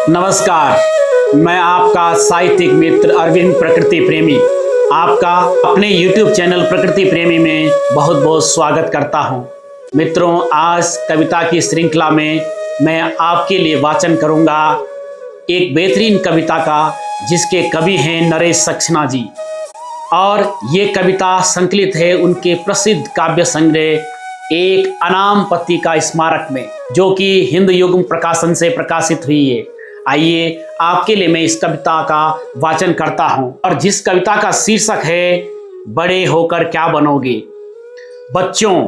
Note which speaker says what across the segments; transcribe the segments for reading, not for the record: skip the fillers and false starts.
Speaker 1: नमस्कार, मैं आपका साहित्यिक मित्र अरविंद प्रकृति प्रेमी आपका अपने YouTube चैनल प्रकृति प्रेमी में बहुत बहुत स्वागत करता हूं। मित्रों, आज कविता की श्रृंखला में मैं आपके लिए वाचन करूंगा एक बेहतरीन कविता का, जिसके कवि हैं नरेश सक्सेना जी। और ये कविता संकलित है उनके प्रसिद्ध काव्य संग्रह एक अनाम पत्रिका स्मारक में, जो कि हिंद युग्म प्रकाशन से प्रकाशित हुई है। आइए आपके लिए मैं इस कविता का वाचन करता हूं, और जिस कविता का शीर्षक है बड़े होकर क्या बनोगे। बच्चों,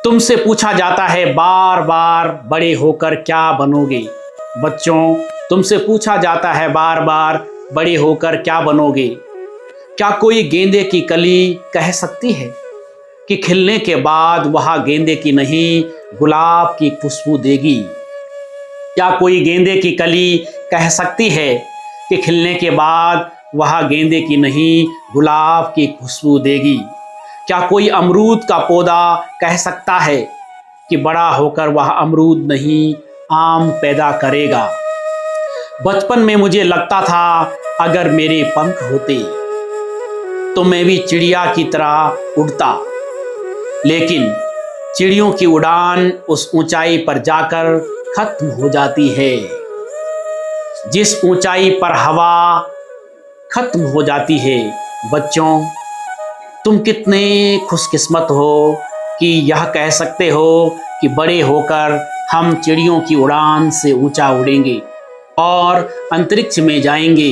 Speaker 1: तुमसे पूछा जाता है बार बार बड़े होकर क्या बनोगे। बच्चों, तुमसे पूछा जाता है बार बार बड़े होकर क्या बनोगे। क्या कोई गेंदे की कली कह सकती है कि खिलने के बाद वह गेंदे की नहीं गुलाब की खुशबू देगी। क्या कोई गेंदे की कली कह सकती है कि खिलने के बाद वह गेंदे की नहीं गुलाब की खुशबू देगी। क्या कोई अमरूद का पौधा कह सकता है कि बड़ा होकर वह अमरूद नहीं आम पैदा करेगा। बचपन में मुझे लगता था अगर मेरे पंख होते तो मैं भी चिड़िया की तरह उड़ता, लेकिन चिड़ियों की उड़ान उस ऊंचाई पर जाकर खत्म हो जाती है जिस ऊंचाई पर हवा खत्म हो जाती है। बच्चों, तुम कितने खुशकिस्मत हो कि यह कह सकते हो कि बड़े होकर हम चिड़ियों की उड़ान से ऊंचा उड़ेंगे और अंतरिक्ष में जाएंगे।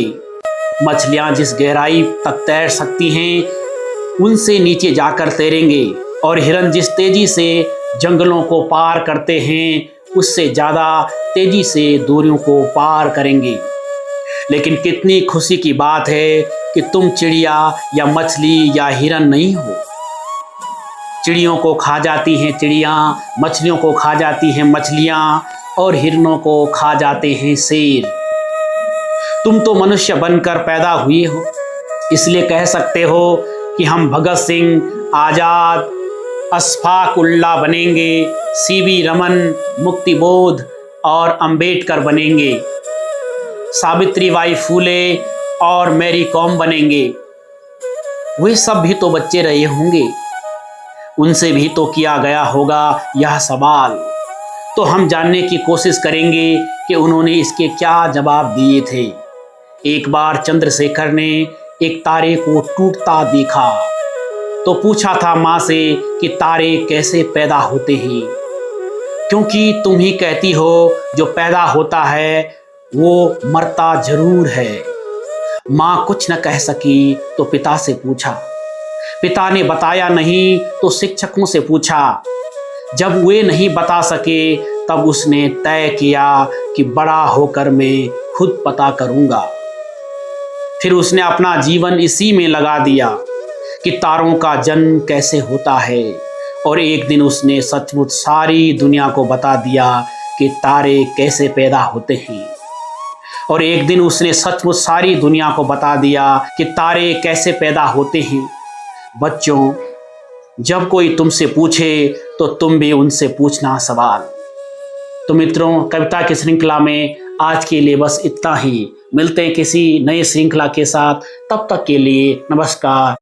Speaker 1: मछलियां जिस गहराई तक तैर सकती हैं उनसे नीचे जाकर तैरेंगे, और हिरन जिस तेजी से जंगलों को पार करते हैं उससे ज़्यादा तेजी से दूरियों को पार करेंगे। लेकिन कितनी खुशी की बात है कि तुम चिड़िया या मछली या हिरन नहीं हो। चिड़ियों को खा जाती हैं चिड़ियाँ, मछलियों को खा जाती हैं मछलियाँ, और हिरनों को खा जाते हैं शेर। तुम तो मनुष्य बनकर पैदा हुए हो, इसलिए कह सकते हो कि हम भगत सिंह, आज़ाद, अशफाक उल्लाह बनेंगे, सीवी रमन, मुक्तिबोध और अंबेडकर बनेंगे, सावित्रीबाई फूले और मैरी कॉम बनेंगे। वे सब भी तो बच्चे रहे होंगे, उनसे भी तो किया गया होगा यह सवाल। तो हम जानने की कोशिश करेंगे कि उन्होंने इसके क्या जवाब दिए थे। एक बार चंद्रशेखर ने एक तारे को टूटता देखा तो पूछा था माँ से कि तारे कैसे पैदा होते हैं, क्योंकि तुम ही कहती हो जो पैदा होता है वो मरता जरूर है। माँ कुछ न कह सकी तो पिता से पूछा, पिता ने बताया नहीं तो शिक्षकों से पूछा। जब वे नहीं बता सके तब उसने तय किया कि बड़ा होकर मैं खुद पता करूँगा। फिर उसने अपना जीवन इसी में लगा दिया कि तारों का जन्म कैसे होता है, और एक दिन उसने सचमुच सारी दुनिया को बता दिया कि तारे कैसे पैदा होते हैं। और एक दिन उसने सचमुच सारी दुनिया को बता दिया कि तारे कैसे पैदा होते हैं। बच्चों, जब कोई तुमसे पूछे तो तुम भी उनसे पूछना सवाल। तो मित्रों, कविता की श्रृंखला में आज के लिए बस इतना ही। मिलते हैं किसी नई श्रृंखला के साथ, तब तक के लिए नमस्कार।